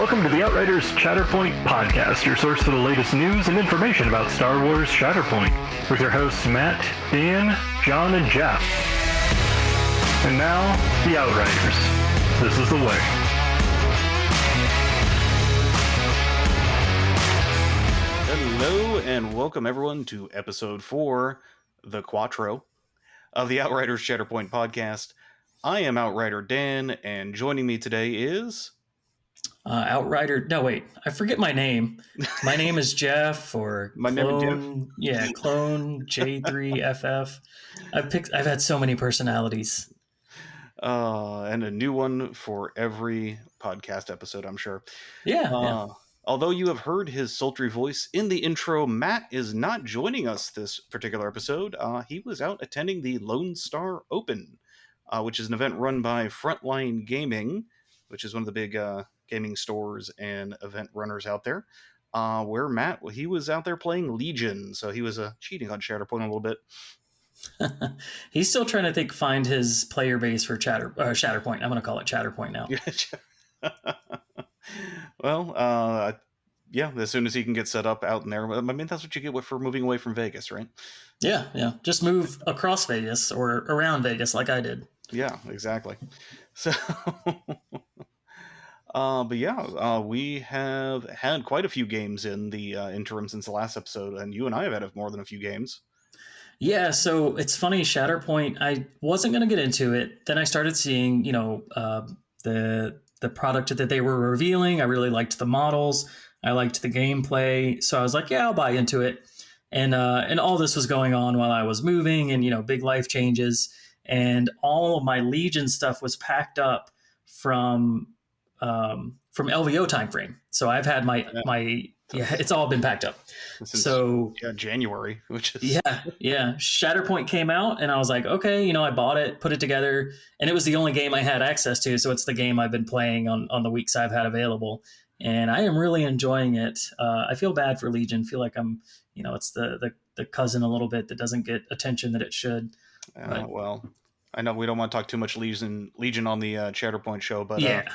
Welcome to the Outriders Chatterpoint podcast, your source for the latest news and information about Star Wars Chatterpoint, with your hosts Matt, Dan, John, and Jeff. And now, the Outriders. This is the way. Hello and welcome everyone to episode 4, the Quattro, of the Outriders Chatterpoint podcast. I am Outrider Dan, and joining me today is... Outrider. No, wait. I forget my name. My name is Jeff, or My Clone. name is Jeff. Yeah, Clone J3FF. I've had so many personalities. And a new one for every podcast episode, I'm sure. Yeah. Although you have heard his sultry voice in the intro, Matt is not joining us this particular episode. He was out attending the Lone Star Open, which is an event run by Frontline Gaming, which is one of the big gaming stores and event runners out there, where Matt, he was out there playing Legion, so he was cheating on Chatterpoint a little bit. He's still trying to find his player base for Chatterpoint. I'm going to call it Chatterpoint now. Well, yeah, as soon as he can get set up out in there. I mean, that's what you get for moving away from Vegas, right? Yeah. Just move across Vegas or around Vegas like I did. Yeah, exactly. So... but yeah, we have had quite a few games in the interim since the last episode, and you and I have had more than a few games. Yeah, so it's funny, Chatterpoint, I wasn't going to get into it. Then I started seeing, the product that they were revealing. I really liked the models. I liked the gameplay. So I was like, yeah, I'll buy into it. And all this was going on while I was moving and, big life changes. And all of my Legion stuff was packed up from LVO timeframe. So I've had it's all been packed up. Since, January, which is Shatterpoint came out and I was like, okay, I bought it, put it together, and it was the only game I had access to. So it's the game I've been playing on the weeks I've had available, and I am really enjoying it. I feel bad for Legion. Feel like I'm, it's the cousin a little bit that doesn't get attention that it should. Well, I know we don't want to talk too much Legion on the Chatterpoint show, but yeah.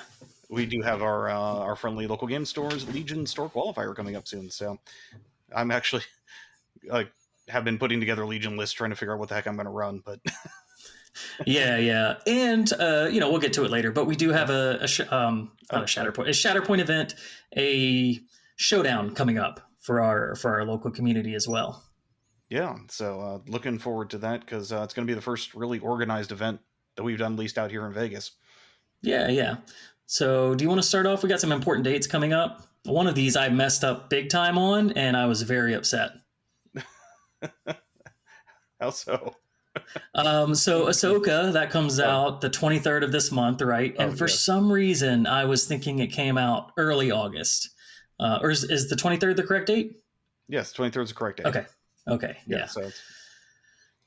We do have our friendly local game stores Legion store qualifier coming up soon. So I'm actually have been putting together a Legion list, trying to figure out what the heck I'm going to run. But yeah, and we'll get to it later. But we do have a Shatterpoint event, a showdown coming up for our local community as well. Yeah, so looking forward to that because it's going to be the first really organized event that we've done, at least out here in Vegas. Yeah. So do you want to start off? We got some important dates coming up. One of these I messed up big time on, and I was very upset. How so? So Ahsoka, that comes out the 23rd of this month, right? And for some reason, I was thinking it came out early August. Or is the 23rd the correct date? Yes, 23rd is the correct date. Okay. Yeah. So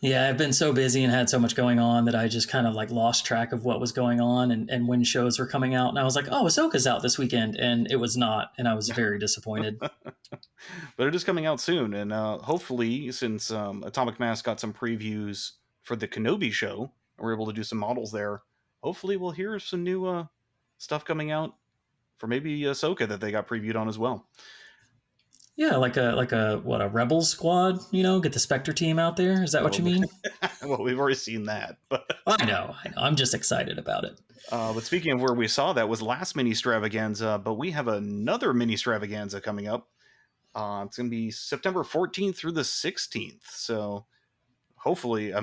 yeah, I've been so busy and had so much going on that I just kind of lost track of what was going on and when shows were coming out. And I was like, oh, Ahsoka's out this weekend. And it was not. And I was very disappointed. But it is coming out soon. And hopefully, since Atomic Mass got some previews for the Kenobi show, and we're able to do some models there, hopefully we'll hear some new stuff coming out for maybe Ahsoka that they got previewed on as well. Yeah, like a Rebel squad, get the Spectre team out there. Is that what you mean? Well, we've already seen that, but I know. I'm just excited about it. But speaking of where we saw that was last Ministravaganza, but we have another Ministravaganza coming up. It's going to be September 14th through the 16th. So hopefully,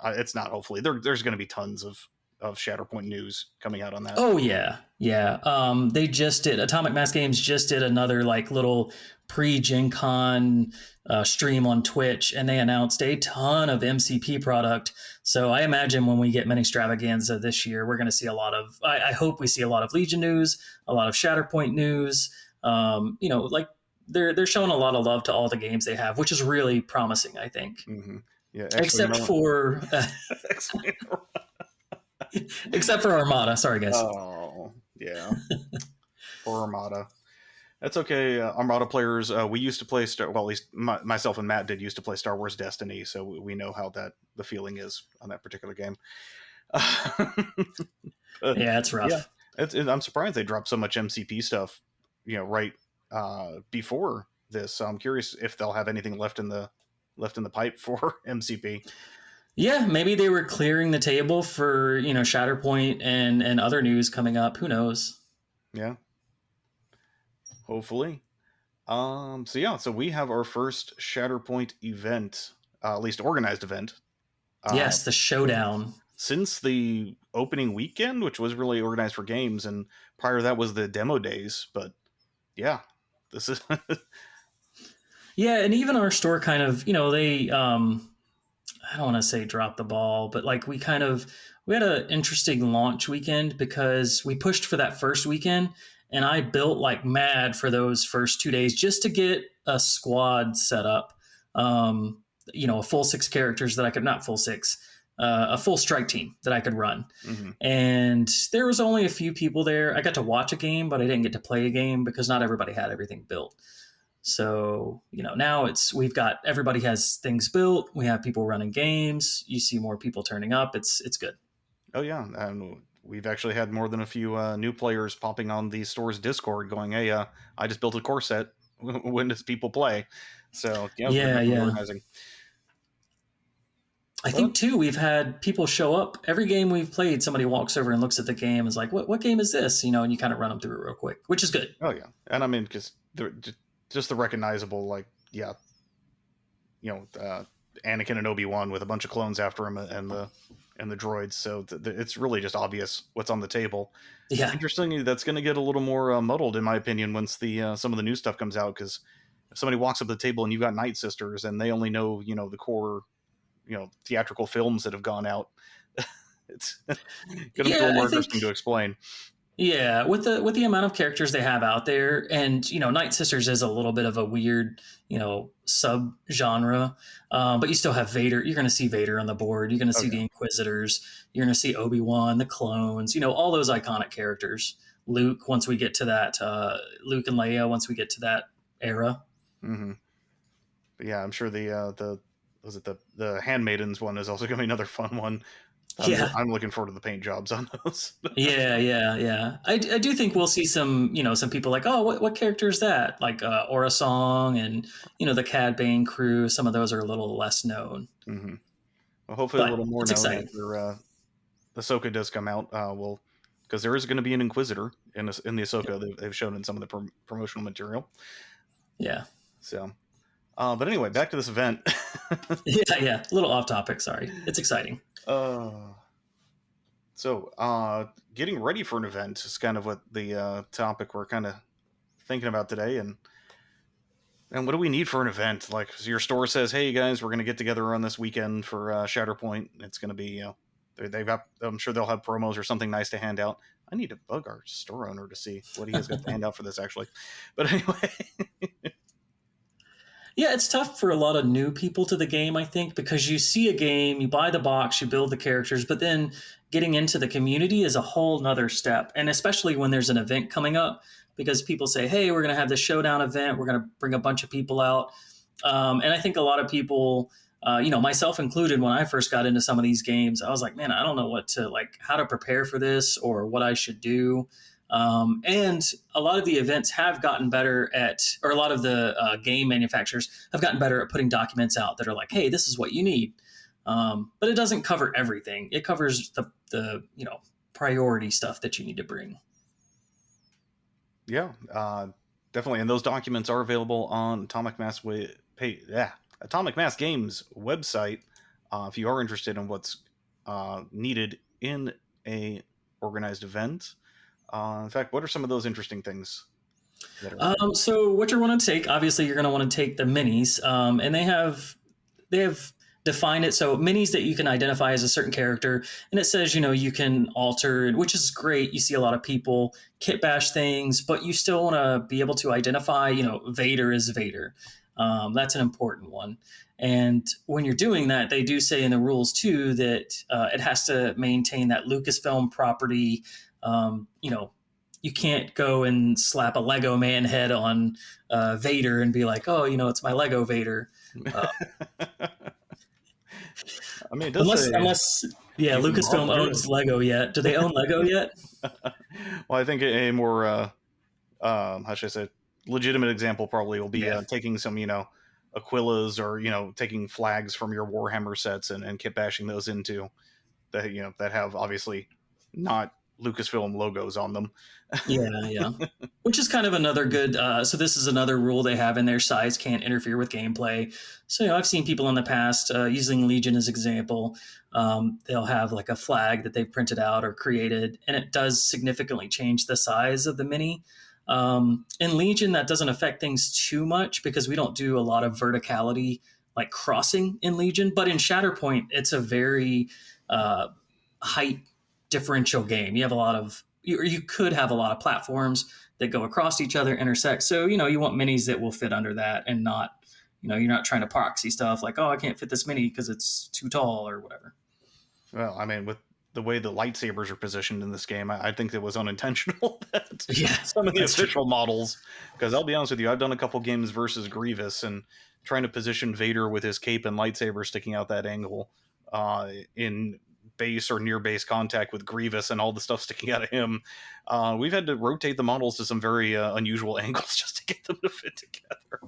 it's not hopefully. There's going to be tons of Shatterpoint news coming out on that. Oh yeah. They just did, Atomic Mass Games just did another little pre-Gen Con stream on Twitch, and they announced a ton of MCP product. So I imagine when we get Ministravaganza this year, we're going to see a lot of, I hope we see a lot of Legion news, a lot of Shatterpoint news. They're showing a lot of love to all the games they have, which is really promising, I think. Mm-hmm. Yeah, except for Armada. Sorry, guys. Oh, yeah. Poor Armada. That's okay. Armada players, we used to play at least myself and Matt did used to play Star Wars Destiny, so we know how the feeling is on that particular game. Yeah, it's rough. Yeah. I'm surprised they dropped so much MCP stuff, right before this. So I'm curious if they'll have anything left in the pipe for MCP. Yeah, maybe they were clearing the table for Shatterpoint and other news coming up. Who knows? Yeah, hopefully. So we have our first Shatterpoint event, at least organized event. Yes, the showdown. Since the opening weekend, which was really organized for games, and prior to that was the demo days. But yeah, this is Yeah, and even our store kind of, they I don't want to say drop the ball, but like we had an interesting launch weekend because we pushed for that first weekend, and I built like mad for those first 2 days just to get a squad set up. A full 6 characters that I could, not full six, a full strike team that I could run. Mm-hmm. And there was only a few people there. I got to watch a game, but I didn't get to play a game because not everybody had everything built. So, now everybody has things built. We have people running games. You see more people turning up. It's good. Oh yeah. And we've actually had more than a few new players popping on the store's Discord going, hey, I just built a core set. When does people play? So yeah. Organizing. I think too, we've had people show up every game we've played. Somebody walks over and looks at the game and is like, what game is this? And you kind of run them through it real quick, which is good. Oh yeah. And I mean, because just the recognizable, like, yeah, Anakin and Obi-Wan with a bunch of clones after him and the droids. So it's really just obvious what's on the table. Yeah. Interestingly, that's going to get a little more muddled, in my opinion, once the some of the new stuff comes out. Because if somebody walks up to the table and you've got Night Sisters and they only know, the core, theatrical films that have gone out, it's going to be a little more interesting to explain. Yeah, with the amount of characters they have out there, and Night Sisters is a little bit of a weird, sub genre, but you still have Vader. You're going to see Vader on the board. You're going to see the Inquisitors. You're going to see Obi-Wan, the clones. All those iconic characters. Luke, once we get to that, Luke and Leia, once we get to that era. Mm-hmm. But yeah, I'm sure the Handmaidens one is also going to be another fun one. I'm looking forward to the paint jobs on those. Yeah. I do think we'll see some people like, oh, what character is that? Like Aura Song and, the Cad Bane crew. Some of those are a little less known. Mm-hmm. Well, hopefully a little more known after Ahsoka does come out. Because there is going to be an Inquisitor in the Ahsoka they've shown in some of the promotional material. Yeah. So, but anyway, back to this event. Yeah. A little off topic. Sorry. It's exciting. So getting ready for an event is kind of what the topic we're kind of thinking about today. And what do we need for an event? Like, so your store says, hey guys, we're going to get together on this weekend for Shatterpoint. It's going to be, I'm sure they'll have promos or something nice to hand out. I need to bug our store owner to see what he has got to hand out for this, actually. But anyway. Yeah, it's tough for a lot of new people to the game, I think, because you see a game, you buy the box, you build the characters, but then getting into the community is a whole nother step. And especially when there's an event coming up, because people say, hey, we're going to have this showdown event. We're going to bring a bunch of people out. And I think a lot of people, myself included, when I first got into some of these games, I was like, man, I don't know how to prepare for this or what I should do. And a lot of the events have gotten better or a lot of the game manufacturers have gotten better at putting documents out that are like, hey, this is what you need. But it doesn't cover everything. It covers the priority stuff that you need to bring. Yeah, definitely. And those documents are available on Atomic Mass Games website. If you are interested in what's needed in a organized event. In fact, what are some of those interesting things? So what you're going to take, obviously you're going to want to take the minis, and they have defined it. So minis that you can identify as a certain character, and it says, you can alter, which is great. You see a lot of people kit bash things, but you still want to be able to identify, Vader is Vader. That's an important one. And when you're doing that, they do say in the rules too, that it has to maintain that Lucasfilm property. You can't go and slap a Lego man head on Vader and be like, oh, it's my Lego Vader. I mean, it does Yeah, Even Lucasfilm harder. owns Lego yet. Do they own Lego yet? Well, I think a more how should I say, legitimate example probably will be taking some, Aquilas, or taking flags from your Warhammer sets and kit bashing those into that, that have obviously not Lucasfilm logos on them. Yeah. Which is kind of another good. So this is another rule they have in their size can't interfere with gameplay. So I've seen people in the past using Legion as example. They'll have like a flag that they've printed out or created, and it does significantly change the size of the mini. In Legion, that doesn't affect things too much because we don't do a lot of verticality like crossing in Legion. But in Shatterpoint, it's a very height differential game. You have a lot of, you could have a lot of platforms that go across each other, intersect. So, you want minis that will fit under that and not, you're not trying to proxy stuff like, oh, I can't fit this mini because it's too tall or whatever. Well, I mean, with the way the lightsabers are positioned in this game, I think it was unintentional that some of the official models, because I'll be honest with you, I've done a couple games versus Grievous, and trying to position Vader with his cape and lightsaber sticking out that angle in base or near base contact with Grievous and all the stuff sticking out of him, we've had to rotate the models to some very unusual angles just to get them to fit together.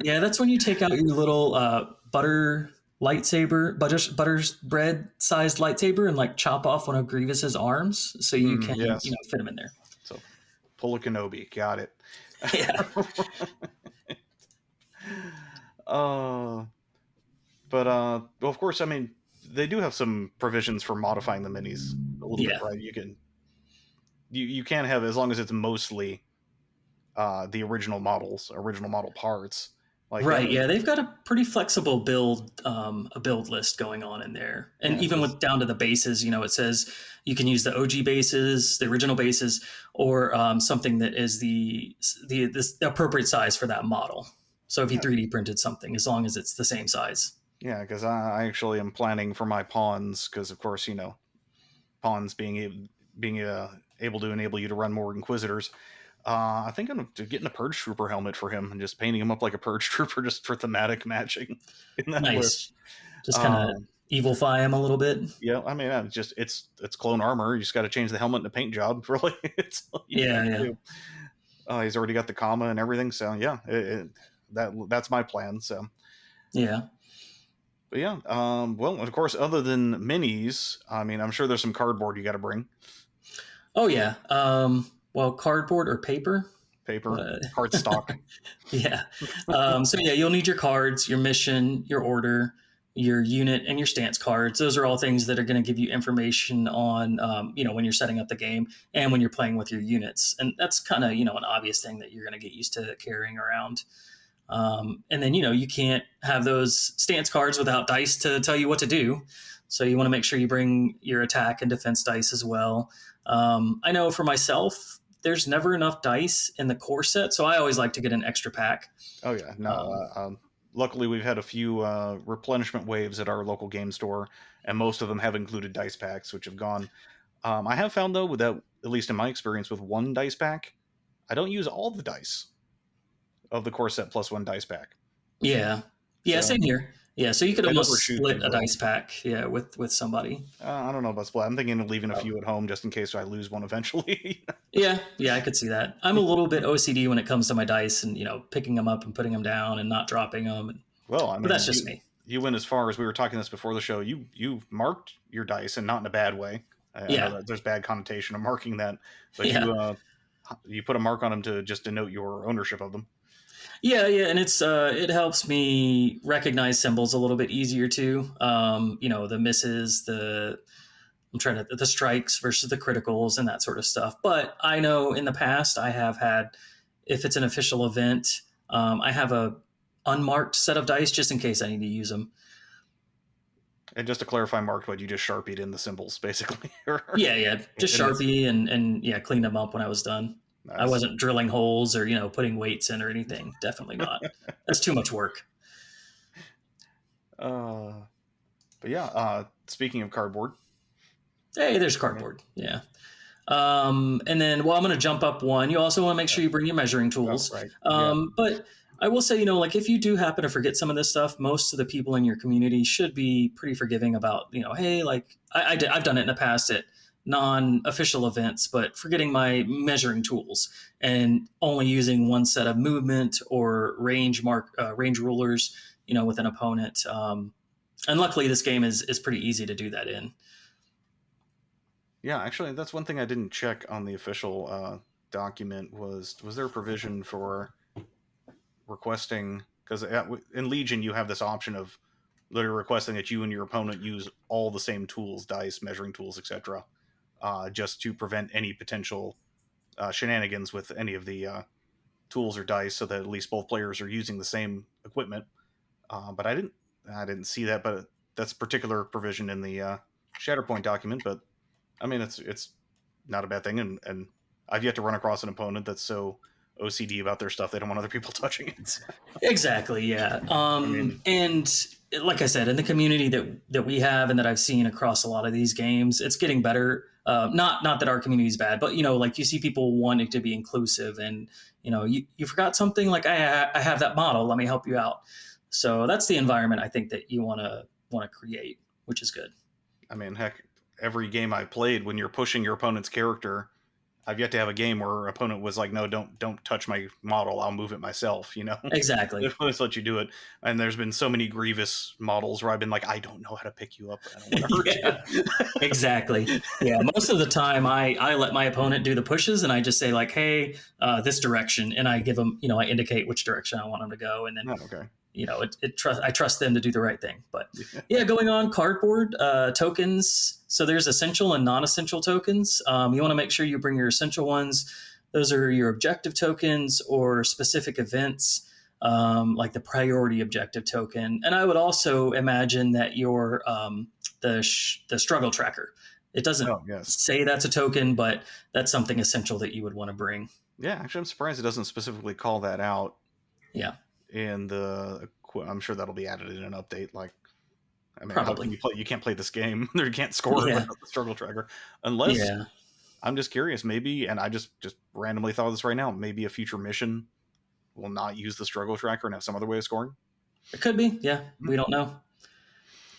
Yeah, that's when you take out your little butter bread sized lightsaber and like chop off one of Grievous's arms so you can fit him in there. So pull a Kenobi, got it. Yeah. But well, of course, I mean, they do have some provisions for modifying the minis a little bit, right? You can have, as long as it's mostly the original model parts. Like, right, yeah, they've got a pretty flexible build list going on in there, and even with down to the bases, it says you can use the OG bases, the original bases, or something that is the appropriate size for that model. So if you 3D printed something, as long as it's the same size. Yeah, because I actually am planning for my pawns, because of course pawns being able to enable you to run more Inquisitors. I think I'm getting a Purge Trooper helmet for him and just painting him up like a Purge Trooper just for thematic matching. In that nice. list. Just kind of evil-fy him a little bit. Yeah, I mean, it's clone armor. You just got to change the helmet and the paint job. Really, he's already got the comma and everything. So that's my plan. So yeah. But yeah, well, of course, other than minis, I mean, I'm sure there's some cardboard you got to bring. Oh yeah. Well, cardboard or paper? Cardstock. Yeah. So yeah, you'll need your cards, your mission, your order, your unit, and your stance cards. Those are all things that are going to give you information on, when you're setting up the game and when you're playing with your units. And that's kind of, an obvious thing that you're going to get used to carrying around. And then, you can't have those stance cards without dice to tell you what to do. So you want to make sure you bring your attack and defense dice as well. I know for myself, there's never enough dice in the core set, so I always like to get an extra pack. Oh yeah, no. Luckily, we've had a few replenishment waves at our local game store, and most of them have included dice packs, which have gone. I have found though, without, at least in my experience, with one dice pack, I don't use all the dice of the core set plus one dice pack. Yeah, same here. Yeah, so you could almost split a dice pack, with somebody. I don't know about split. I'm thinking of leaving a few at home just in case I lose one eventually. Yeah, I could see that. I'm a little bit OCD when it comes to my dice and, picking them up and putting them down and not dropping them. Well, I mean, but that's just me. You went as far as, we were talking this before the show, you marked your dice, and not in a bad way. I know that there's bad connotation of marking that, but you put a mark on them to just denote your ownership of them. Yeah, and it's it helps me recognize symbols a little bit easier too. The misses, the strikes versus the criticals and that sort of stuff. But I know in the past I have had, if it's an official event, I have a unmarked set of dice just in case I need to use them. And just to clarify, marked, what you just Sharpied in the symbols, basically. Yeah, just Sharpie and cleaned them up when I was done. Nice. I wasn't drilling holes or, putting weights in or anything. Definitely not. That's too much work. But yeah, speaking of cardboard. Hey, there's cardboard. Yeah. And then, I'm going to jump up one. You also want to make sure you bring your measuring tools. Oh, right. But I will say, like if you do happen to forget some of this stuff, most of the people in your community should be pretty forgiving about, hey, like I've done it in the past at non-official events, but forgetting my measuring tools and only using one set of movement or range rulers, with an opponent. And luckily, this game is pretty easy to do that in. Yeah, actually, that's one thing I didn't check on the official document. Was there a provision for requesting? Because in Legion, you have this option of literally requesting that you and your opponent use all the same tools, dice, measuring tools, etc., just to prevent any potential shenanigans with any of the tools or dice, so that at least both players are using the same equipment. But I didn't see that. But that's a particular provision in the Shatterpoint document. But I mean, it's not a bad thing, and I've yet to run across an opponent that's so OCD about their stuff they don't want other people touching it. Exactly, yeah. And like I said, in the community that we have and that I've seen across a lot of these games, it's getting better. Not that our community is bad, but like you see people wanting to be inclusive, and you forgot something, like I have that model, let me help you out. So that's the environment I think that you want to create, which is good. I mean, heck, every game I played, when you're pushing your opponent's character, I've yet to have a game where an opponent was like, "No, don't touch my model. I'll move it myself." Exactly. They just let you do it. And there's been so many Grievous models where I've been like, "I don't know how to pick you up. I don't want to hurt you." Exactly. Yeah. Most of the time, I let my opponent do the pushes, and I just say like, "Hey, this direction," and I give them, I indicate which direction I want them to go, and then okay. I trust them to do the right thing. But yeah, going on cardboard tokens. So there's essential and non-essential tokens. You want to make sure you bring your essential ones. Those are your objective tokens or specific events, like the priority objective token. And I would also imagine that your the struggle tracker. It doesn't say that's a token, but that's something essential that you would want to bring. Yeah, actually, I'm surprised it doesn't specifically call that out. Yeah. And I'm sure that'll be added in an update. Like, I mean, probably. How can you can't play this game, or you can't score without the struggle tracker, unless. Yeah. I'm just curious, maybe, and I just randomly thought of this right now. Maybe a future mission will not use the struggle tracker and have some other way of scoring. It could be, yeah. We don't know.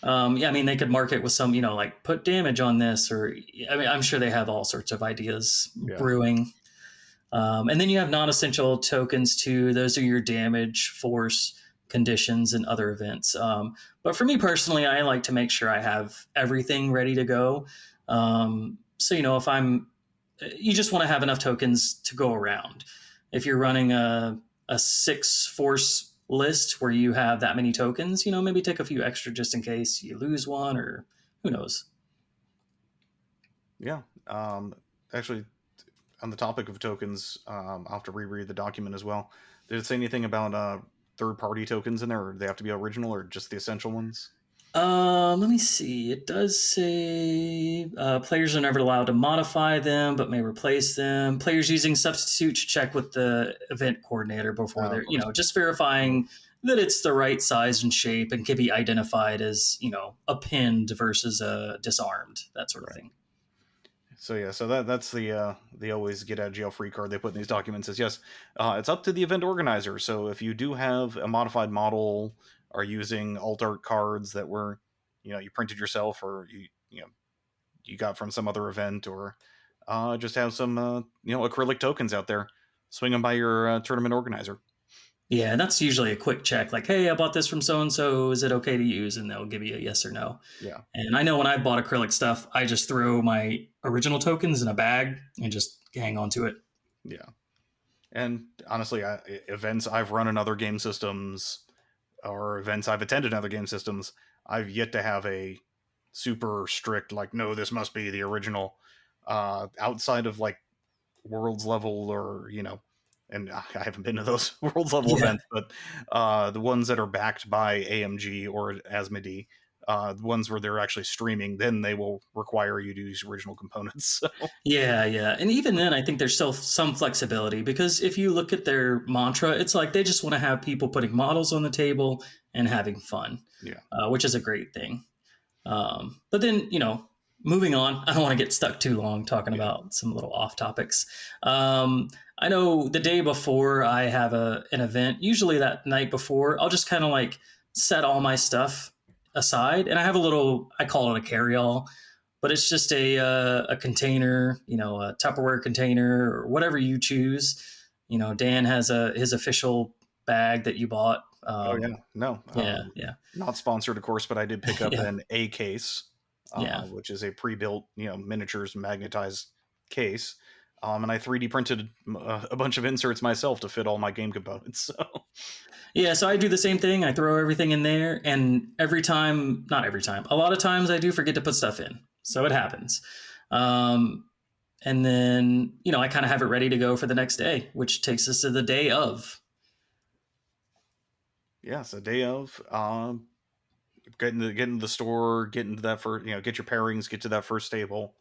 Yeah, I mean, they could mark it with some, like put damage on this, or I mean, I'm sure they have all sorts of ideas brewing. And then you have non-essential tokens too. Those are your damage, force, conditions, and other events. But for me personally, I like to make sure I have everything ready to go. So, if you just want to have enough tokens to go around. If you're running a 6 force list where you have that many tokens, maybe take a few extra just in case you lose one, or who knows. Yeah. Actually, on the topic of tokens, I'll have to reread the document as well. Did it say anything about third-party tokens in there, or do they have to be original, or just the essential ones? Let me see. It does say players are never allowed to modify them, but may replace them. Players using substitute should check with the event coordinator before they're, just verifying that it's the right size and shape and can be identified as, a pinned versus a disarmed, that sort of thing. So yeah, so that's the always get out of jail free card they put in these documents is yes, it's up to the event organizer. So if you do have a modified model, are using alt art cards that were, you printed yourself, or you got from some other event, or just have some acrylic tokens out there, swing them by your tournament organizer. Yeah, and that's usually a quick check, like, hey, I bought this from so-and-so, is it okay to use? And they'll give you a yes or no. Yeah. And I know when I bought acrylic stuff, I just throw my original tokens in a bag and just hang on to it. Yeah. And honestly, events I've run in other game systems, or events I've attended in other game systems, I've yet to have a super strict, like, no, this must be the original, outside of, like, Worlds level, or, and I haven't been to those Worlds level events, but the ones that are backed by AMG or Asmodee, the ones where they're actually streaming, then they will require you to use original components. So. Yeah. And even then, I think there's still some flexibility, because if you look at their mantra, it's like they just want to have people putting models on the table and having fun, which is a great thing. But then, moving on, I don't want to get stuck too long talking about some little off topics. I know the day before I have an event, usually that night before, I'll just kind of like set all my stuff aside, and I have a little, I call it a carry-all, but it's just a container, a Tupperware container or whatever you choose. Dan has his official bag that you bought. Oh yeah, no, Yeah. not sponsored, of course, but I did pick up Yeah. an A case, Yeah. which is a pre-built, miniatures magnetized case. And I 3D printed a bunch of inserts myself to fit all my game components. So Yeah, so I do the same thing. I throw everything in there, and not every time, a lot of times I do forget to put stuff in. So it happens. Um, and then, I kind of have it ready to go for the next day, which takes us to the day of. yeah, so day of, get into the store, get into that first, get your pairings, get to that first table,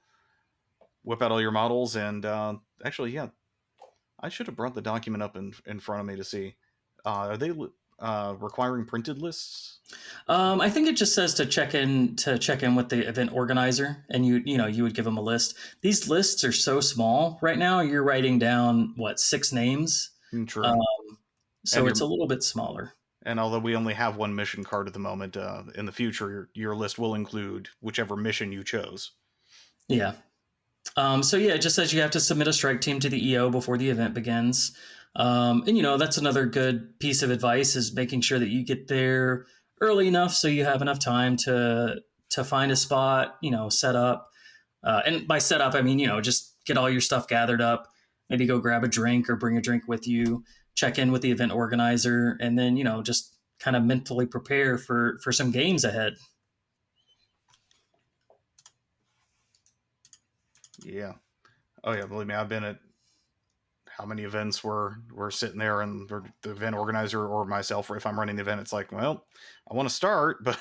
whip out all your models, and actually, yeah, I should have brought the document up in front of me to see. Are they requiring printed lists? I think it just says to check in with the event organizer, and you would give them a list. These lists are so small right now. You're writing down 6 names, True. so it's a little bit smaller. And although we only have one mission card at the moment, in the future, your list will include whichever mission you chose. Yeah. So yeah, it just says you have to submit a strike team to the EO before the event begins. And that's another good piece of advice, is making sure that you get there early enough so you have enough time to find a spot, set up. And by set up, I mean, just get all your stuff gathered up, maybe go grab a drink or bring a drink with you, check in with the event organizer, and then, just kind of mentally prepare for some games ahead. Yeah. Oh yeah, believe me, I've been at how many events we're sitting there, and the event organizer or myself, or if I'm running the event, it's like, well, I want to start, but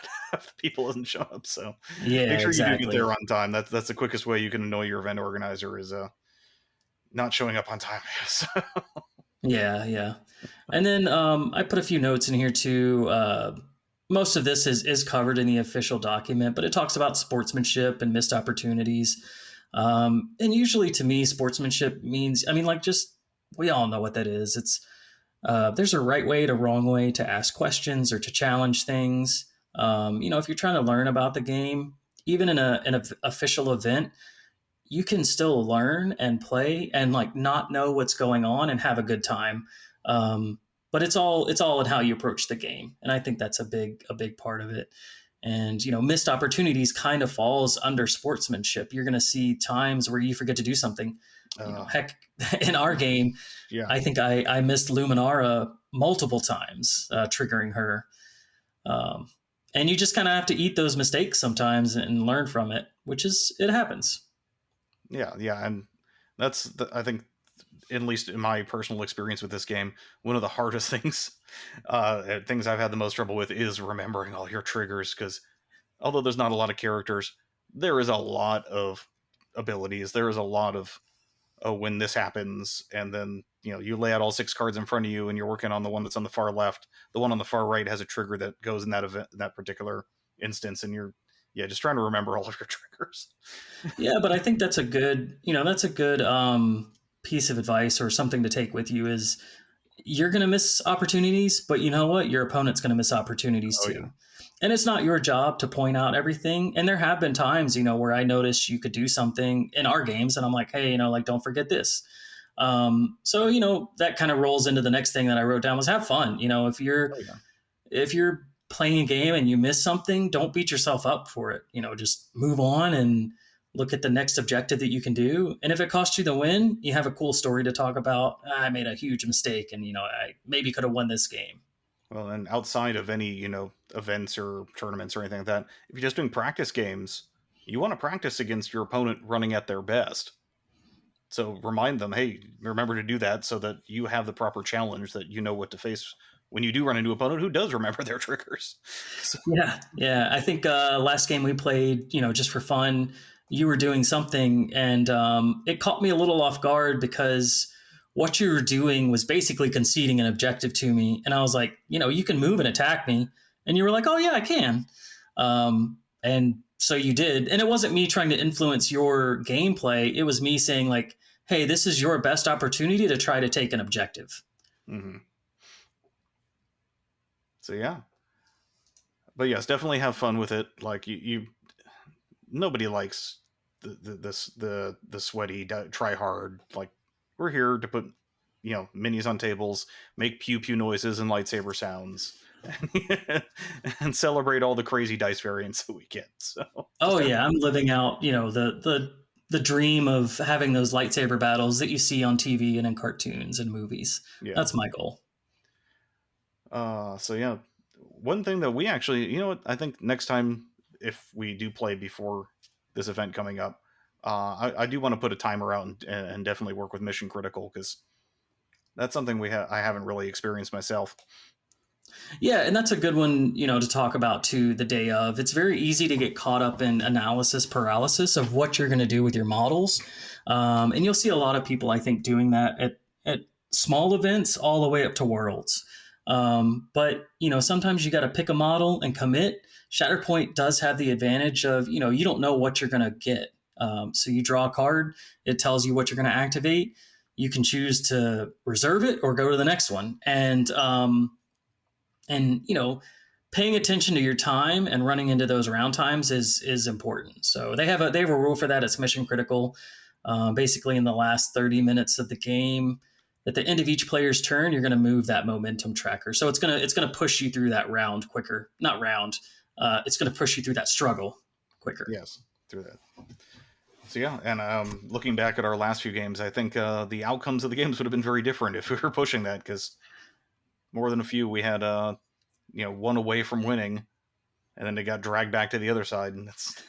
people doesn't show up. So Yeah, make sure exactly. you do get there on time. That's the quickest way you can annoy your event organizer, is not showing up on time. So. Yeah. And then I put a few notes in here too. Most of this is covered in the official document, but it talks about sportsmanship and missed opportunities. And usually to me, sportsmanship means, we all know what that is. It's there's a right way to wrong way to ask questions or to challenge things. If you're trying to learn about the game, even in an official event, you can still learn and play and not know what's going on and have a good time. But it's all in how you approach the game, and I think that's a big part of it. And missed opportunities kind of falls under sportsmanship. You're going to see times where you forget to do something. Heck, in our game, yeah. I think I missed Luminara multiple times, triggering her. And you just kind of have to eat those mistakes sometimes and learn from it, it happens. Yeah, and that's I think, at least in my personal experience with this game, one of the hardest things I've had the most trouble with is remembering all your triggers, because although there's not a lot of characters, there is a lot of abilities. There is a lot of when this happens, and then you lay out all 6 cards in front of you, and you're working on the one that's on the far left. The one on the far right has a trigger that goes in that event, that particular instance, and you're just trying to remember all of your triggers. Yeah, but I think that's a good piece of advice or something to take with you, is you're going to miss opportunities, but you know what? Your opponent's going to miss opportunities too. Yeah. And it's not your job to point out everything. And there have been times, where I noticed you could do something in our games, and I'm like, hey, don't forget this. So, that kind of rolls into the next thing that I wrote down was have fun. If you're playing a game and you miss something, don't beat yourself up for it. Just move on and look at the next objective that you can do. And if it costs you the win, you have a cool story to talk about. I made a huge mistake, and I maybe could have won this game. Well, and outside of any events or tournaments or anything like that, if you're just doing practice games, you want to practice against your opponent running at their best. So remind them, hey, remember to do that, so that you have the proper challenge, that you know what to face when you do run into an opponent who does remember their triggers. So. Yeah. I think last game we played, just for fun, you were doing something, and it caught me a little off guard, because what you were doing was basically conceding an objective to me. And I was like, you can move and attack me. And you were like, oh yeah, I can. And so you did. And it wasn't me trying to influence your gameplay. It was me saying like, hey, this is your best opportunity to try to take an objective. Mm-hmm. So yeah, but yes, definitely have fun with it. Like you nobody likes the sweaty try hard. Like, we're here to put minis on tables, make pew pew noises and lightsaber sounds, and celebrate all the crazy dice variants that we get. So I'm living out the dream of having those lightsaber battles that you see on TV and in cartoons and movies. Yeah. That's my goal. So yeah, one thing that we actually, I think next time, if we do play before this event coming up, I do want to put a timer out and definitely work with Mission Critical, because that's something I haven't really experienced myself. Yeah, and that's a good one, to talk about too the day of. It's very easy to get caught up in analysis paralysis of what you're going to do with your models. And you'll see a lot of people, I think, doing that at small events all the way up to Worlds. But, sometimes you got to pick a model and commit. Shatterpoint does have the advantage of, you don't know what you're going to get. So you draw a card, it tells you what you're going to activate. You can choose to reserve it or go to the next one. And paying attention to your time and running into those round times is important. So they have a rule for that. It's mission critical. Basically, in the last 30 minutes of the game, at the end of each player's turn, you're going to move that momentum tracker. So it's gonna push you through that round quicker. Not round. It's going to push you through that struggle quicker. Yes, through that. So yeah, and looking back at our last few games, I think the outcomes of the games would have been very different if we were pushing that, because more than a few we had one away from winning, and then they got dragged back to the other side, and it's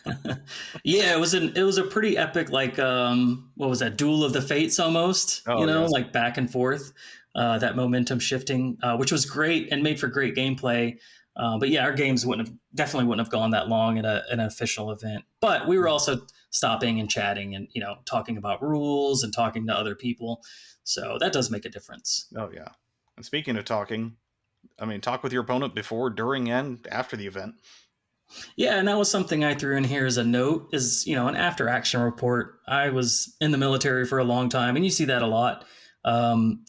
yeah, it was a pretty epic, like what was that, duel of the fates almost. Yes. Like back and forth, that momentum shifting, which was great and made for great gameplay. But yeah, our games definitely wouldn't have gone that long in an official event. But we were also stopping and chatting and talking about rules and talking to other people, so that does make a difference. Oh yeah. And speaking of talking, I mean, talk with your opponent before, during, and after the event. Yeah, and that was something I threw in here as a note, is an after action report. I was in the military for a long time, and you see that a lot.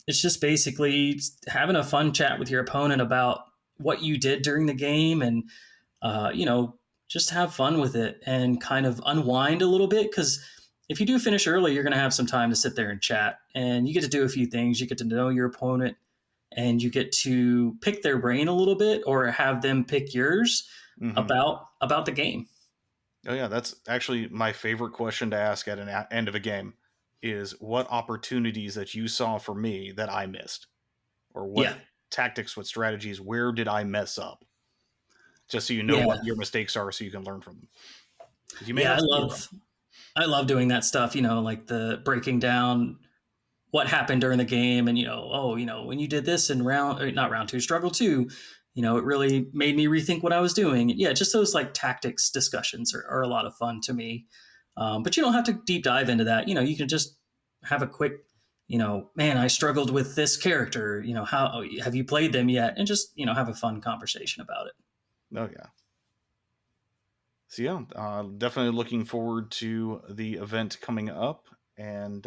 It's just basically having a fun chat with your opponent about what you did during the game, and just have fun with it and kind of unwind a little bit, because if you do finish early, you're going to have some time to sit there and chat, and you get to do a few things. You get to know your opponent, and you get to pick their brain a little bit, or have them pick yours about the game. Oh yeah, that's actually my favorite question to ask at an end of a game, is what opportunities that you saw for me that I missed, or what tactics, what strategies, where did I mess up? Just so you know what your mistakes are, so you can learn from them. I love doing that stuff, like the breaking down what happened during the game, and when you did this in not round 2, struggle 2, it really made me rethink what I was doing. Yeah, just those like tactics discussions are a lot of fun to me. But you don't have to deep dive into that. You can just have a quick, man, I struggled with this character. How have you played them yet? And just have a fun conversation about it. Oh yeah. So yeah, definitely looking forward to the event coming up, and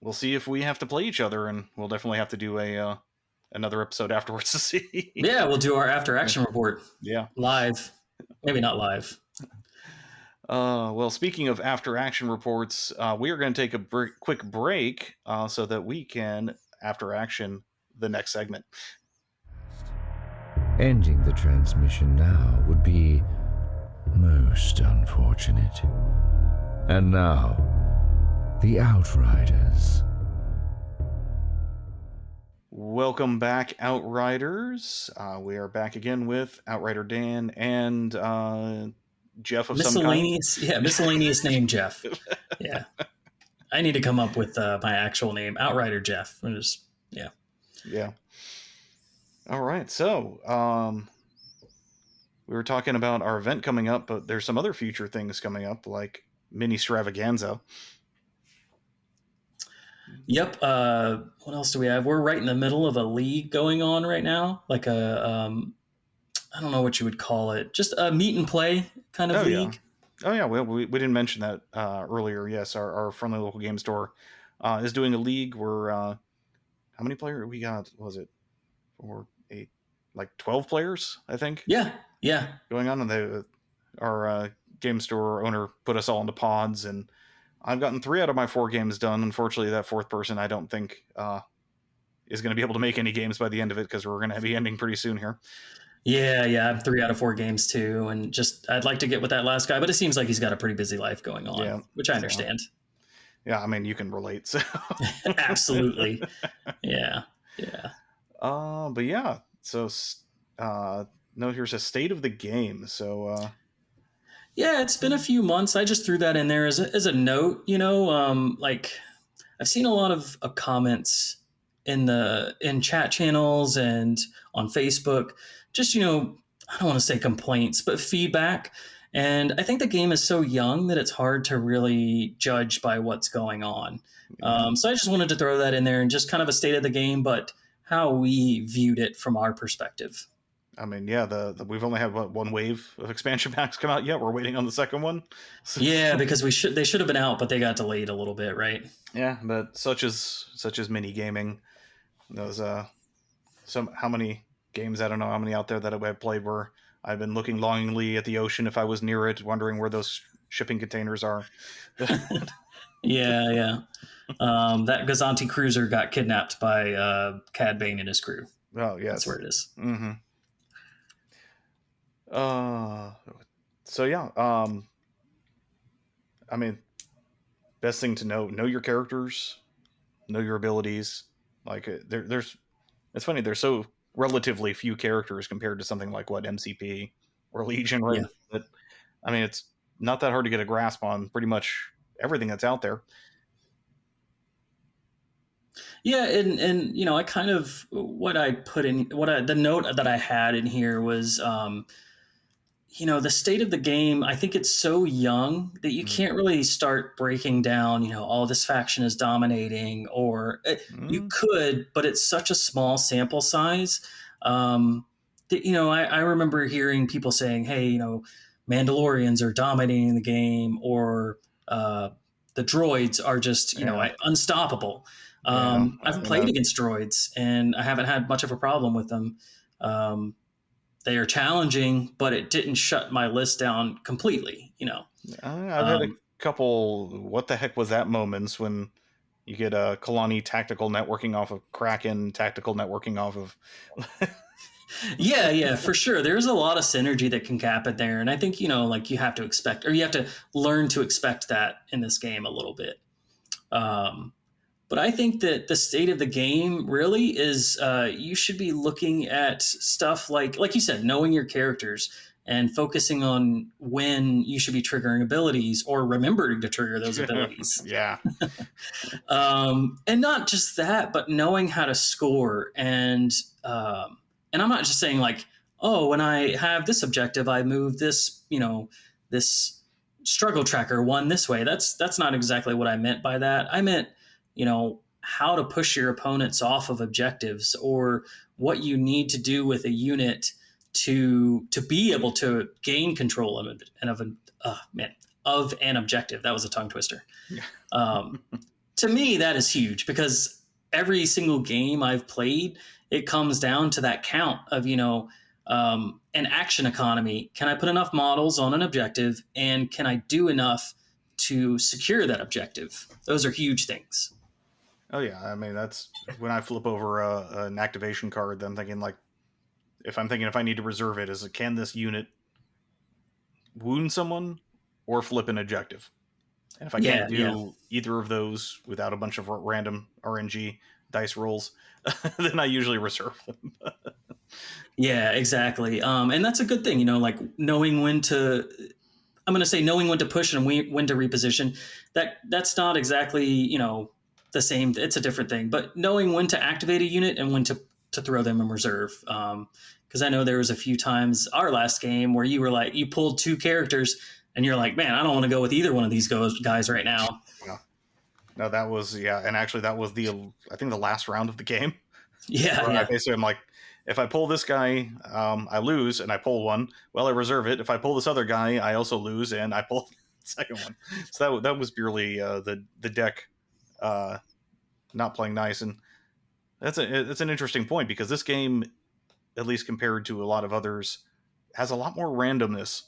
we'll see if we have to play each other, and we'll definitely have to do another episode afterwards to see. Yeah, we'll do our after action report. Yeah, live, maybe not live. Well, speaking of after action reports, we are going to take a quick break so that we can after action the next segment. Ending the transmission now would be most unfortunate. And now, the Outriders. Welcome back, Outriders. We are back again with Outrider Dan and Jeff of some kind. Yeah, miscellaneous name Jeff. Yeah. I need to come up with my actual name, Outrider Jeff. Yeah. All right, so we were talking about our event coming up, but there's some other future things coming up, like Ministravaganza. Yep. What else do we have? We're right in the middle of a league going on right now, like a I don't know what you would call it, just a meet and play kind of league. Yeah. Oh yeah, well, we didn't mention that earlier. Yes, our friendly local game store is doing a league where how many players we got? Was it 4, 8, like 12 players? I think. Yeah, yeah, going on, and our game store owner put us all into pods, and I've gotten 3 out of my 4 games done. Unfortunately, that 4th person I don't think is going to be able to make any games by the end of it, because we're going to be ending pretty soon here. yeah. I have 3 out of 4 games too, and just I'd like to get with that last guy, but it seems like he's got a pretty busy life going on, Yeah, which I understand. Yeah, I mean, you can relate. So. Absolutely. Yeah. But yeah, so no, here's a state of the game. So Yeah, it's been a few months. I just threw that in there as a note, like I've seen a lot of comments in chat channels and on Facebook, just, I don't want to say complaints, but feedback. And I think the game is so young that it's hard to really judge by what's going on. So I just wanted to throw that in there and just kind of a state of the game, but how we viewed it from our perspective. I mean, yeah, we've only had one wave of expansion packs come out yet. We're waiting on the second one. Yeah, because they should have been out, but they got delayed a little bit, right? Yeah, but such as mini gaming, those how many games, I don't know how many out there that I've played where I've been looking longingly at the ocean if I was near it, wondering where those shipping containers are. Yeah. That Gazanti cruiser got kidnapped by Cad Bane and his crew. Oh, yes. That's where it is. Mm-hmm. So yeah, I mean, best thing to know your characters, know your abilities. Like there's it's funny, there's so relatively few characters compared to something like MCP or Legion, right? Yeah. But I mean, it's not that hard to get a grasp on pretty much everything that's out there. Yeah, and I kind of the note that I had in here was the state of the game. I think it's so young that you can't really start breaking down, this faction is dominating, or you could, but it's such a small sample size. That, I remember hearing people saying, hey, Mandalorians are dominating the game, or the droids are just, unstoppable. I've played against droids and I haven't had much of a problem with them. They are challenging, but it didn't shut my list down completely, I've had a couple what the heck was that moments when you get a Kalani tactical networking off of Kraken tactical networking off of Yeah, for sure. There's a lot of synergy that can happen there, and I think you have to expect, or you have to learn to expect that in this game a little bit. But I think that the state of the game really is you should be looking at stuff like you said, knowing your characters and focusing on when you should be triggering abilities or remembering to trigger those abilities. Yeah. And not just that, but knowing how to score. And I'm not just saying like, oh, when I have this objective, I move this, this struggle tracker one this way. That's not exactly what I meant by that. I meant, how to push your opponents off of objectives, or what you need to do with a unit to be able to gain control of an objective. That was a tongue twister. To me, that is huge, because every single game I've played, it comes down to that count of, an action economy. Can I put enough models on an objective, and can I do enough to secure that objective? Those are huge things. Oh yeah, I mean, that's when I flip over an activation card, then thinking like, if I need to reserve it, can this unit wound someone or flip an objective? And if I can't do either of those without a bunch of random RNG dice rolls, then I usually reserve them. Yeah, exactly. And that's a good thing, like knowing when to, I'm going to say knowing when to push and when to reposition. That's not exactly, the same. It's a different thing, but knowing when to activate a unit and when to throw them in reserve. Because I know there was a few times our last game where you were like, you pulled 2 characters and you're like, man, I don't want to go with either one of these guys right now. Yeah. No, that was, and actually that was I think the last round of the game. Yeah. Basically, I'm like, if I pull this guy, I lose, and I pull one. Well, I reserve it. If I pull this other guy, I also lose, and I pull the second one. So that was purely the deck not playing nice. And that's an interesting point, because this game, at least compared to a lot of others, has a lot more randomness.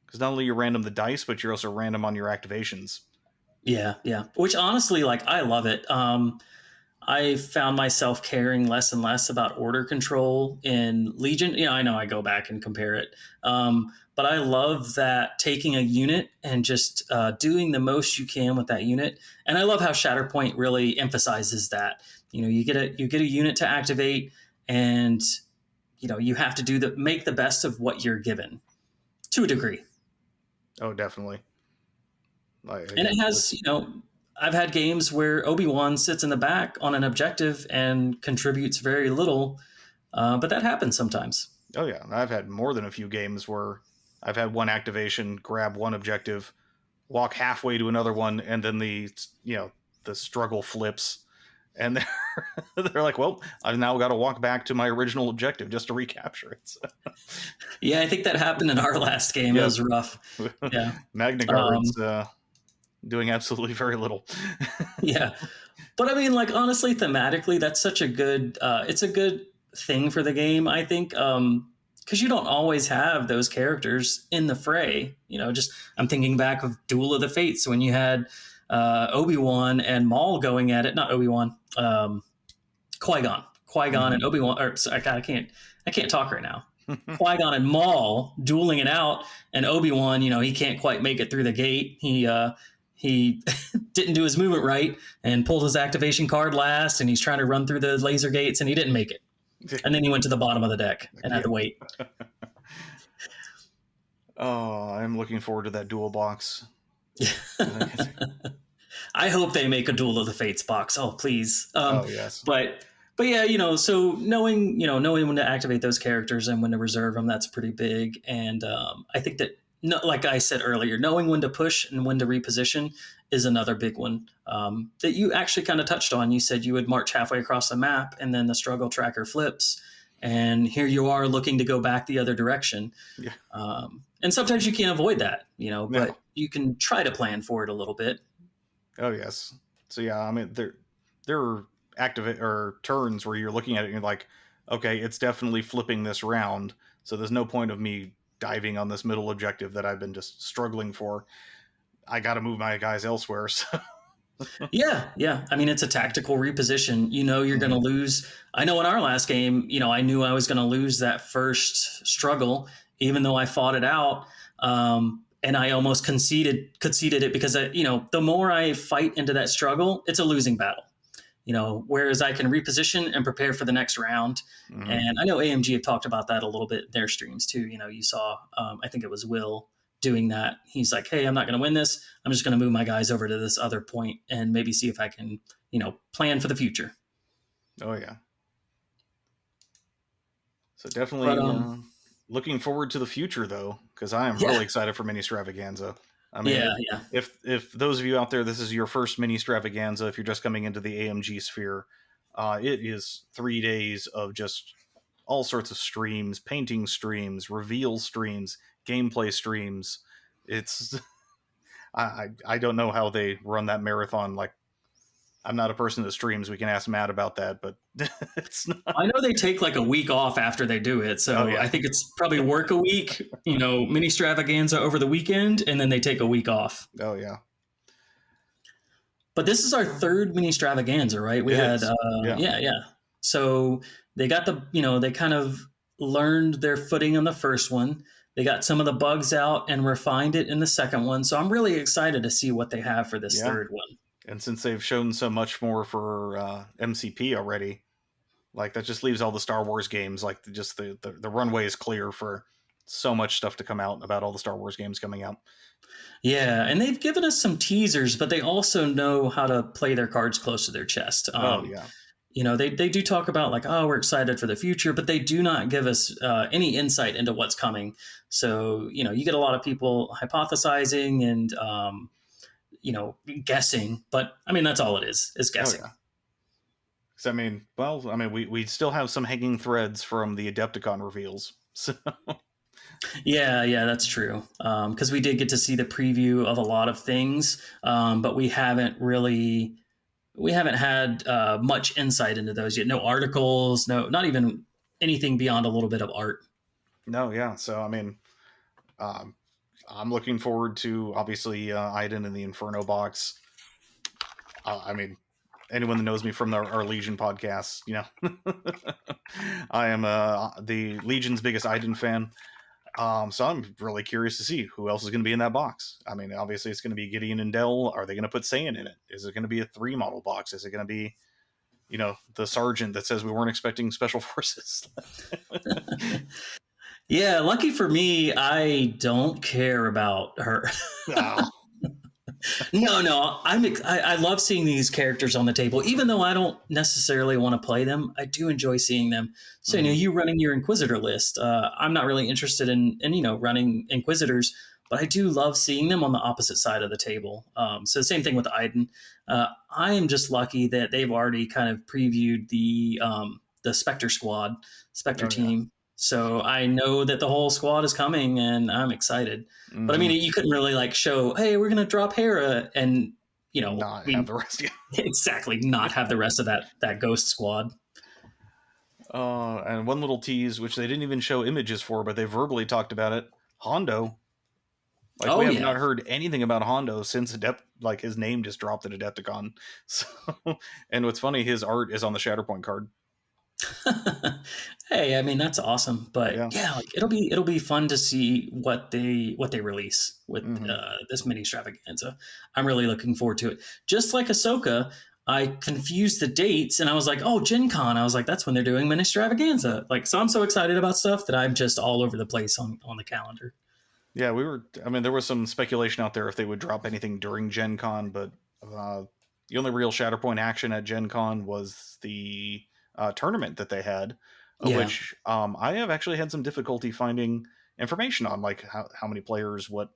Because not only you're random the dice, but you're also random on your activations. Yeah, yeah. Which honestly, like, I love it. I found myself caring less and less about order control in Legion. I know I go back and compare it. But I love that, taking a unit and just doing the most you can with that unit. And I love how Shatterpoint really emphasizes that. You get a unit to activate, and you have to make the best of what you're given, to a degree. Oh, definitely. And it has, I've had games where Obi-Wan sits in the back on an objective and contributes very little, but that happens sometimes. Oh yeah, I've had more than a few games where I've had one activation, grab one objective, walk halfway to another one, and then the struggle flips, and they're like, "Well, I've now got to walk back to my original objective just to recapture it." So. Yeah, I think that happened in our last game. Yeah. It was rough. Yeah, Magna Guard's doing absolutely very little. Yeah, but I mean, like, honestly, thematically, that's such a good. It's a good thing for the game, I think, because you don't always have those characters in the fray. I'm thinking back of Duel of the Fates, when you had Obi-Wan and Maul going at it. Not Obi-Wan, Qui-Gon and Obi-Wan. Or sorry, God, I can't talk right now. Qui-Gon and Maul dueling it out, and Obi-Wan, he can't quite make it through the gate. He didn't do his movement right and pulled his activation card last, and he's trying to run through the laser gates, and he didn't make it. And then he went to the bottom of the deck and had to wait. Oh, I'm looking forward to that duel box. I hope they make a Duel of the Fates box. Oh, please. Oh, yes. But yeah, so knowing when to activate those characters and when to reserve them, that's pretty big. And I think that, like I said earlier, knowing when to push and when to reposition is another big one that you actually kind of touched on. You said you would march halfway across the map, and then the struggle tracker flips, and here you are looking to go back the other direction. Yeah. And sometimes you can't avoid that, but you can try to plan for it a little bit. Oh, yes. So, yeah, I mean, there are turns where you're looking at it and you're like, okay, it's definitely flipping this round, so there's no point of me diving on this middle objective that I've been just struggling for. I got to move my guys elsewhere. So. Yeah. I mean, it's a tactical reposition. You're going to lose. I know in our last game, I knew I was going to lose that first struggle, even though I fought it out. And I almost conceded it, because the more I fight into that struggle, it's a losing battle. Whereas I can reposition and prepare for the next round. Mm-hmm. And I know AMG have talked about that a little bit in their streams too. You saw, I think it was Will doing that. He's like, hey, I'm not going to win this. I'm just going to move my guys over to this other point and maybe see if I can, plan for the future. Oh, yeah. So definitely looking forward to the future, though, because I am really excited for Ministravaganza. I mean, if those of you out there, this is your first Ministravaganza, if you're just coming into the AMG sphere, it is 3 days of just all sorts of streams, painting streams, reveal streams, gameplay streams. It's I don't know how they run that marathon. Like, I'm not a person that streams. We can ask Matt about that, but it's not. I know they take like a week off after they do it, so I think it's probably work a week, Ministravaganza over the weekend, and then they take a week off. Oh yeah. But this is our third Ministravaganza, right? We had So they got they kind of learned their footing on the first one. They got some of the bugs out and refined it in the second one. So I'm really excited to see what they have for this third one. And since they've shown so much more for MCP already, like, that just leaves all the Star Wars games, like, just the runway is clear for so much stuff to come out about all the Star Wars games coming out. Yeah, and they've given us some teasers, but they also know how to play their cards close to their chest. They do talk about, like, oh, we're excited for the future, but they do not give us any insight into what's coming. So, you get a lot of people hypothesizing and, guessing, but I mean, that's all it is guessing. Oh, yeah. We still have some hanging threads from the Adepticon reveals. So. Yeah, that's true. Because we did get to see the preview of a lot of things, but we haven't really we haven't had much insight into those yet. No articles, no, not even anything beyond a little bit of art. No, yeah. So I mean, um, I'm looking forward to obviously Iden and the Inferno box. I mean, anyone that knows me from our Legion podcast, you know, I am the Legion's biggest Iden fan. So I'm really curious to see who else is going to be in that box. I mean, obviously it's going to be Gideon and Dell. Are they going to put Saiyan in it? Is it going to be a 3 model box? Is it going to be, you know, the sergeant that says we weren't expecting special forces? Yeah, lucky for me, I don't care about her. Oh. No, I love seeing these characters on the table, even though I don't necessarily want to play them. I do enjoy seeing them. So you know, you running your Inquisitor list. I'm not really interested in running Inquisitors, but I do love seeing them on the opposite side of the table. So same thing with Iden. I am just lucky that they've already kind of previewed the Spectre squad, Spectre team. So I know that the whole squad is coming, and I'm excited. Mm-hmm. But I mean, you couldn't really like show, hey, we're gonna drop Hera, and not have the rest. Exactly, not have the rest of that Ghost squad. And one little tease, which they didn't even show images for, but they verbally talked about it. Hondo. Like we have not heard anything about Hondo since like his name just dropped at Adepticon. So, and what's funny, his art is on the Shatterpoint card. Hey, I mean that's awesome, but yeah, like it'll be fun to see what they release with this Ministravaganza. I'm really looking forward to it. Just like Ahsoka, I confused the dates and I was like, oh, Gen Con. I was like, that's when they're doing Ministravaganza. Like, so I'm so excited about stuff that I'm just all over the place on the calendar. Yeah, there was some speculation out there if they would drop anything during Gen Con, but the only real Shatterpoint action at Gen Con was the tournament that they had, which I have actually had some difficulty finding information on, like how many players, what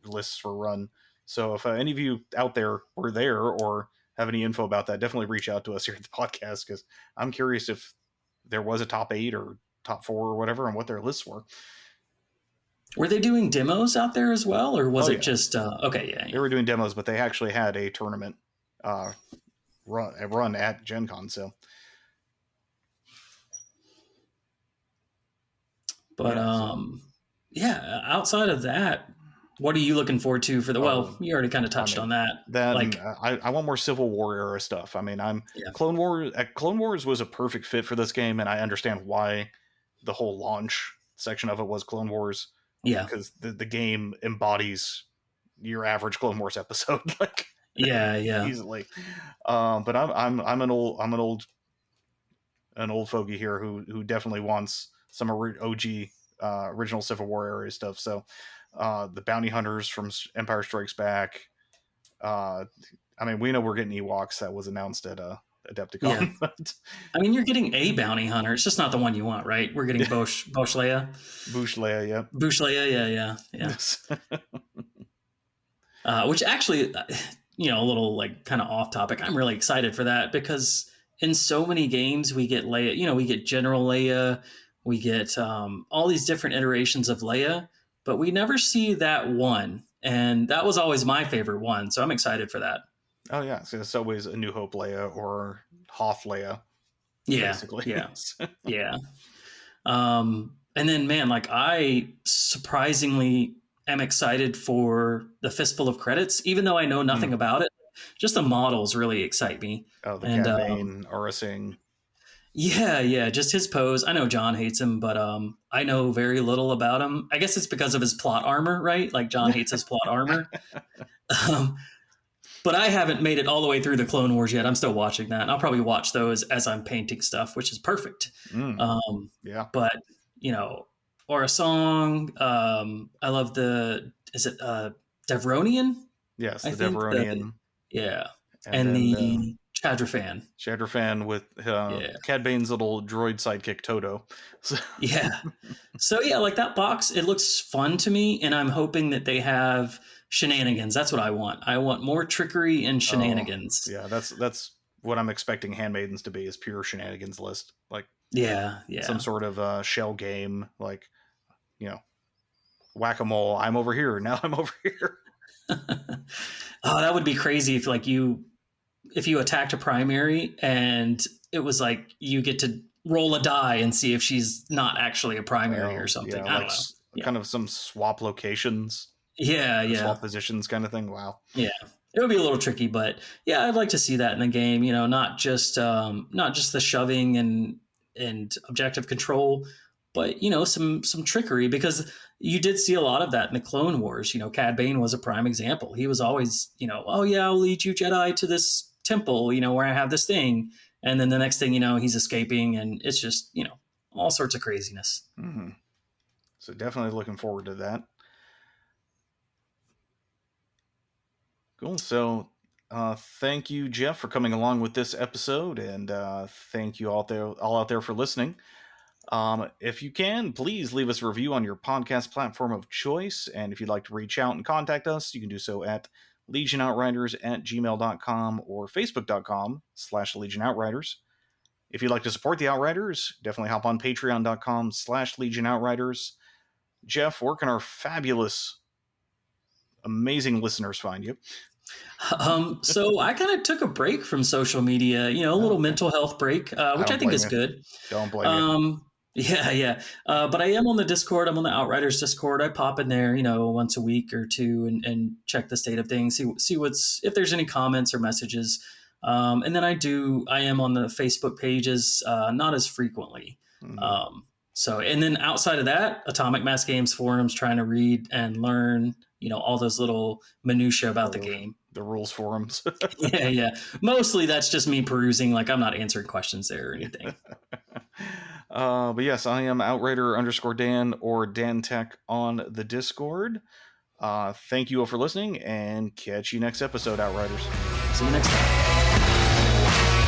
lists were run. So if any of you out there were there or have any info about that, definitely reach out to us here at the podcast, because I'm curious if there was a top 8 or top 4 or whatever and what their lists were. Were they doing demos out there as well, or was it just okay? Yeah, they were doing demos, but they actually had a tournament run at Gen Con. So, but outside of that, what are you looking forward to for the? Well, you already kind of touched on that. I want more Civil War era stuff. I mean, Clone Wars was a perfect fit for this game, and I understand why the whole launch section of it was Clone Wars. Yeah, because the game embodies your average Clone Wars episode, like easily. But I'm an old fogey here who definitely wants some OG original Civil War era stuff. So the bounty hunters from Empire Strikes Back. I mean, we know we're getting Ewoks. That was announced at Adepticon. Yeah. I mean, you're getting a bounty hunter. It's just not the one you want, right? We're getting Boushh Leia. Boushh Leia, yeah. Boushh Leia, yeah. Which actually, a little like kind of off topic. I'm really excited for that because in so many games we get Leia. We get General Leia, we get all these different iterations of Leia, but we never see that one. And that was always my favorite one. So I'm excited for that. Oh yeah, so it's always a New Hope Leia or Hoth Leia. Yeah, basically. Yeah. And then, man, like I surprisingly am excited for the Fistful of Credits, even though I know nothing about it. Just the models really excite me. Oh, the Cad Bane, Aurra Sing. Yeah, just his pose. I know John hates him, but I know very little about him. I guess it's because of his plot armor, right? Like John hates his plot armor. But I haven't made it all the way through the Clone Wars yet. I'm still watching that. And I'll probably watch those as I'm painting stuff, which is perfect. But, Aurra Song. I love is it Devronian? Yes, the Devronian. And the Chadra-fan. Chadra-fan with Cad Bane's little droid sidekick, Toto. Yeah. So, like that box, it looks fun to me. And I'm hoping that they have shenanigans. That's what I want. I want more trickery and shenanigans. Yeah, that's what I'm expecting Handmaidens to be, is pure shenanigans list. Like some sort of shell game, like whack-a-mole. I'm over here, now I'm over here. Oh, that would be crazy if if you attacked a primary and it was like you get to roll a die and see if she's not actually a primary or something. I don't know. Kind of some swap locations. Yeah. Swap positions kind of thing. Wow. Yeah. It would be a little tricky, but yeah, I'd like to see that in the game, not just the shoving and objective control, but some trickery, because you did see a lot of that in the Clone Wars. Cad Bane was a prime example. He was always, oh yeah, I'll lead you Jedi to this temple, where I have this thing. And then the next thing he's escaping, and it's just, all sorts of craziness. Mm-hmm. So definitely looking forward to that. Cool. So thank you, Jeff, for coming along with this episode, and thank you all out there for listening. If you can, please leave us a review on your podcast platform of choice. And if you'd like to reach out and contact us, you can do so at legionoutriders@gmail.com or facebook.com/legionoutriders. If you'd like to support the Outriders, definitely hop on patreon.com/legionoutriders. Jeff, where can our fabulous, amazing listeners find you? So I kind of took a break from social media, a little mental health break, which I think is good. Don't blame you. Yeah. But I am on the Discord. I'm on the Outriders Discord. I pop in there, once a week or two and check the state of things, see if there's any comments or messages. And then I am on the Facebook pages, not as frequently. Mm-hmm. And then outside of that, Atomic Mass Games forums, trying to read and learn, all those little minutia about the game. The rules forums. Yeah. Mostly that's just me perusing. Like, I'm not answering questions there or anything. But yes, I am Outrider_Dan or DanTech on the Discord. Thank you all for listening, and catch you next episode, Outriders. See you next time.